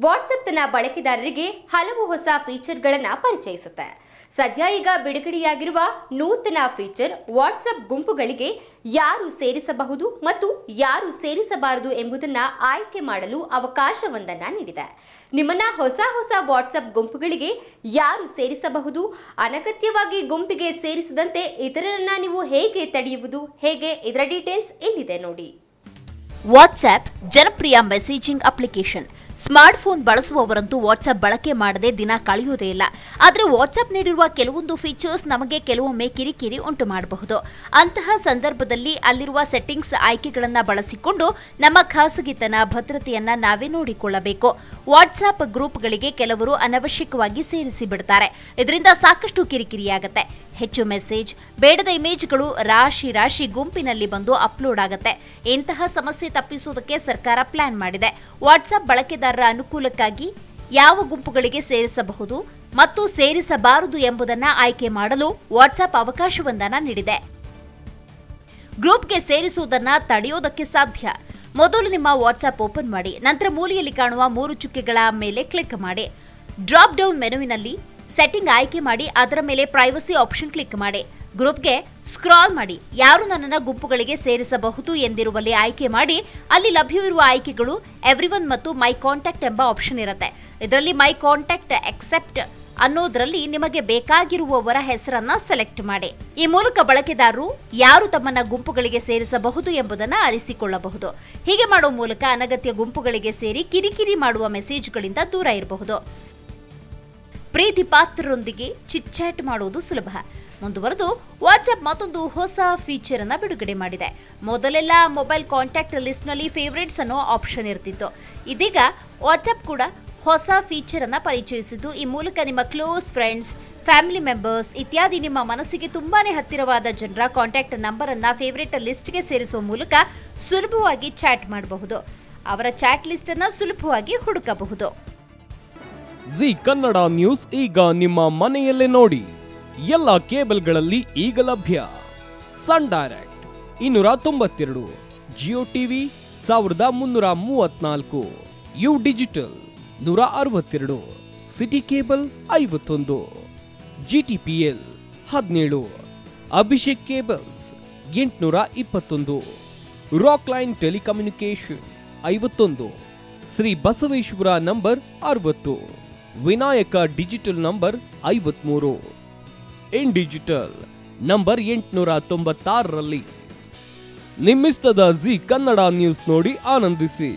WhatsApp ತನ್ನ ಬಳಕೆದಾರರಿಗೆ ಹಲವು ಹೊಸ ಫೀಚರ್ಗಳನ್ನು ಪರಿಚಯಿಸುತ್ತೆ. ಸದ್ಯ ಈಗ ಬಿಡುಗಡೆಯಾಗಿರುವ ನೂತನ ಫೀಚರ್ ವಾಟ್ಸ್ಆಪ್ ಗುಂಪುಗಳಿಗೆ ಯಾರು ಸೇರಿಸಬಹುದು ಮತ್ತು ಯಾರು ಸೇರಿಸಬಾರದು ಎಂಬುದನ್ನು ಆಯ್ಕೆ ಮಾಡಲು ಅವಕಾಶವೊಂದನ್ನು ನೀಡಿದೆ. ನಿಮ್ಮನ್ನ ಹೊಸ ವಾಟ್ಸ್ಆಪ್ ಗುಂಪುಗಳಿಗೆ ಯಾರು ಸೇರಿಸಬಹುದು, ಅನಗತ್ಯವಾಗಿ ಗುಂಪಿಗೆ ಸೇರಿಸದಂತೆ ಇತರರನ್ನ ನೀವು ಹೇಗೆ ತಡೆಯುವುದು, ಹೇಗೆ ಇದರ ಡೀಟೇಲ್ಸ್ ಇಲ್ಲಿದೆ ನೋಡಿ. ವಾಟ್ಸ್ಆಪ್ ಜನಪ್ರಿಯ ಮೆಸೇಜಿಂಗ್ ಅಪ್ಲಿಕೇಶನ್. ಸ್ಮಾರ್ಟ್ಫೋನ್ ಬಳಸುವವರಂತೂ ವಾಟ್ಸ್ಆಪ್ ಬಳಕೆ ಮಾಡದೆ ದಿನ ಕಳೆಯುವುದೇ ಇಲ್ಲ. ಆದರೆ ವಾಟ್ಸ್ಆಪ್ ನೀಡಿರುವ ಕೆಲವೊಂದು ಫೀಚರ್ಸ್ ನಮಗೆ ಕೆಲವೊಮ್ಮೆ ಕಿರಿಕಿರಿ ಉಂಟು ಮಾಡಬಹುದು. ಅಂತಹ ಸಂದರ್ಭದಲ್ಲಿ ಅಲ್ಲಿರುವ ಸೆಟ್ಟಿಂಗ್ಸ್ ಆಯ್ಕೆಗಳನ್ನು ಬಳಸಿಕೊಂಡು ನಮ್ಮ ಖಾಸಗಿತನ ಭದ್ರತೆಯನ್ನ ನಾವೇ ನೋಡಿಕೊಳ್ಳಬೇಕು. ವಾಟ್ಸ್ಆಪ್ ಗ್ರೂಪ್ಗಳಿಗೆ ಕೆಲವರು ಅನವಶ್ಯಕವಾಗಿ ಸೇರಿಸಿ ಬಿಡ್ತಾರೆ. ಇದರಿಂದ ಸಾಕಷ್ಟು ಕಿರಿಕಿರಿಯಾಗುತ್ತೆ. ಹೆಚ್ಚು ಮೆಸೇಜ್, ಬೇಡದ ಇಮೇಜ್ಗಳು ರಾಶಿ ಗುಂಪಿನಲ್ಲಿ ಬಂದು ಅಪ್ಲೋಡ್ ಆಗುತ್ತೆ. ಇಂತಹ ಸಮಸ್ಯೆ ತಪ್ಪಿಸುವುದಕ್ಕೆ ಸರ್ಕಾರ ಪ್ಲಾನ್ ಮಾಡಿದೆ. ವಾಟ್ಸ್ಆಪ್ ಬಳಕೆದಾರರ ಅನುಕೂಲಕ್ಕಾಗಿ ಯಾವ ಗುಂಪುಗಳಿಗೆ ಸೇರಿಸಬಹುದು ಮತ್ತು ಸೇರಿಸಬಾರದು ಎಂಬುದನ್ನು ಆಯ್ಕೆ ಮಾಡಲು ವಾಟ್ಸ್ಆಪ್ ಅವಕಾಶವೊಂದನ್ನು ನೀಡಿದೆ. ಗ್ರೂಪ್ಗೆ ಸೇರಿಸುವುದನ್ನು ತಡೆಯೋದಕ್ಕೆ ಸಾಧ್ಯ. ಮೊದಲು ನಿಮ್ಮ ವಾಟ್ಸ್ಆಪ್ ಓಪನ್ ಮಾಡಿ, ನಂತರ ಮೂಲೆಯಲ್ಲಿ ಕಾಣುವ 3 ಚುಕ್ಕೆಗಳ ಮೇಲೆ ಕ್ಲಿಕ್ ಮಾಡಿ. ಡ್ರಾಪ್ ಡೌನ್ ಮೆನುವಿನಲ್ಲಿ ಸೆಟ್ಟಿಂಗ್ ಆಯ್ಕೆ ಮಾಡಿ, ಅದರ ಮೇಲೆ ಪ್ರೈವಸಿ ಆಪ್ಷನ್ ಕ್ಲಿಕ್ ಮಾಡಿ. ಗ್ರೂಪ್ಗೆ ಸ್ಕ್ರಾಲ್ ಮಾಡಿ, ಯಾರು ನನ್ನನ್ನು ಗುಂಪುಗಳಿಗೆ ಸೇರಿಸಬಹುದು ಎಂದಿರುವಲ್ಲಿ ಆಯ್ಕೆ ಮಾಡಿ. ಅಲ್ಲಿ ಲಭ್ಯವಿರುವ ಆಯ್ಕೆಗಳು ಎವ್ರಿವನ್ ಮತ್ತು ಮೈ ಕಾಂಟ್ಯಾಕ್ಟ್ ಎಂಬ ಆಪ್ಷನ್ ಇರುತ್ತೆ. ಇದರಲ್ಲಿ ಮೈ ಕಾಂಟ್ಯಾಕ್ಟ್ ಎಕ್ಸೆಪ್ಟ್ ಅನ್ನೋದ್ರಲ್ಲಿ ನಿಮಗೆ ಬೇಕಾಗಿರುವವರ ಹೆಸರನ್ನ ಸೆಲೆಕ್ಟ್ ಮಾಡಿ. ಈ ಮೂಲಕ ಬಳಕೆದಾರರು ಯಾರು ತಮ್ಮನ್ನ ಗುಂಪುಗಳಿಗೆ ಸೇರಿಸಬಹುದು ಎಂಬುದನ್ನು ಅರಿಸಿಕೊಳ್ಳಬಹುದು. ಹೀಗೆ ಮಾಡುವ ಮೂಲಕ ಅನಗತ್ಯ ಗುಂಪುಗಳಿಗೆ ಸೇರಿ ಕಿರಿಕಿರಿ ಮಾಡುವ ಮೆಸೇಜ್ಗಳಿಂದ ದೂರ ಇರಬಹುದು. ಪ್ರೀತಿ ಪಾತ್ರರೊಂದಿಗೆ ಚಿಟ್ ಚಾಟ್ ಮಾಡುವುದು ಸುಲಭ. ಮುಂದುವರೆದು ವಾಟ್ಸ್ಆಪ್ ಮತ್ತೊಂದು ಹೊಸ ಫೀಚರ್ ಅನ್ನು ಬಿಡುಗಡೆ ಮಾಡಿದೆ. ಮೊದಲೆಲ್ಲ ಮೊಬೈಲ್ ಕಾಂಟ್ಯಾಕ್ಟ್ ಲಿಸ್ಟ್ ನಲ್ಲಿ ಫೇವರೇಟ್ಸ್ ಅನ್ನೋ ಆಪ್ಷನ್ ಇರ್ತಿತ್ತು. ಇದೀಗ ವಾಟ್ಸ್ಆಪ್ ಕೂಡ ಹೊಸ ಫೀಚರ್ ಅನ್ನು ಪರಿಚಯಿಸಿದ್ದು, ಈ ಮೂಲಕ ನಿಮ್ಮ ಕ್ಲೋಸ್ ಫ್ರೆಂಡ್ಸ್, ಫ್ಯಾಮಿಲಿ ಮೆಂಬರ್ಸ್ ಇತ್ಯಾದಿ ನಿಮ್ಮ ಮನಸ್ಸಿಗೆ ತುಂಬಾನೇ ಹತ್ತಿರವಾದ ಜನರ ಕಾಂಟ್ಯಾಕ್ಟ್ ನಂಬರ್ ಅನ್ನ ಫೇವರೇಟ್ ಲಿಸ್ಟ್ಗೆ ಸೇರಿಸುವ ಮೂಲಕ ಸುಲಭವಾಗಿ ಚಾಟ್ ಮಾಡಬಹುದು. ಅವರ ಚಾಟ್ ಲಿಸ್ಟ್ ಅನ್ನ ಸುಲಭವಾಗಿ ಹುಡುಕಬಹುದು. ಜಿ ಕನ್ನಡ ನ್ಯೂಸ್ ಈಗ ನಿಮ್ಮ ಮನೆಯಲ್ಲೇ ನೋಡಿ. ಎಲ್ಲ ಕೇಬಲ್ಗಳಲ್ಲಿ ಈಗ ಲಭ್ಯ. Sun Direct 292, Jio TV 1334, U digital 162, city cable 51, GTPL 17, Abhishek cables 821, Rock Line telecommunication 51, Shri Basaveshwara number 60, Vinayaka digital number 53, in digital number 896ರಲ್ಲಿ. ನಿಮ್ಮಿಷ್ಟದ ಜಿ ಕನ್ನಡ ನ್ಯೂಸ್ ನೋಡಿ ಆನಂದಿಸಿ.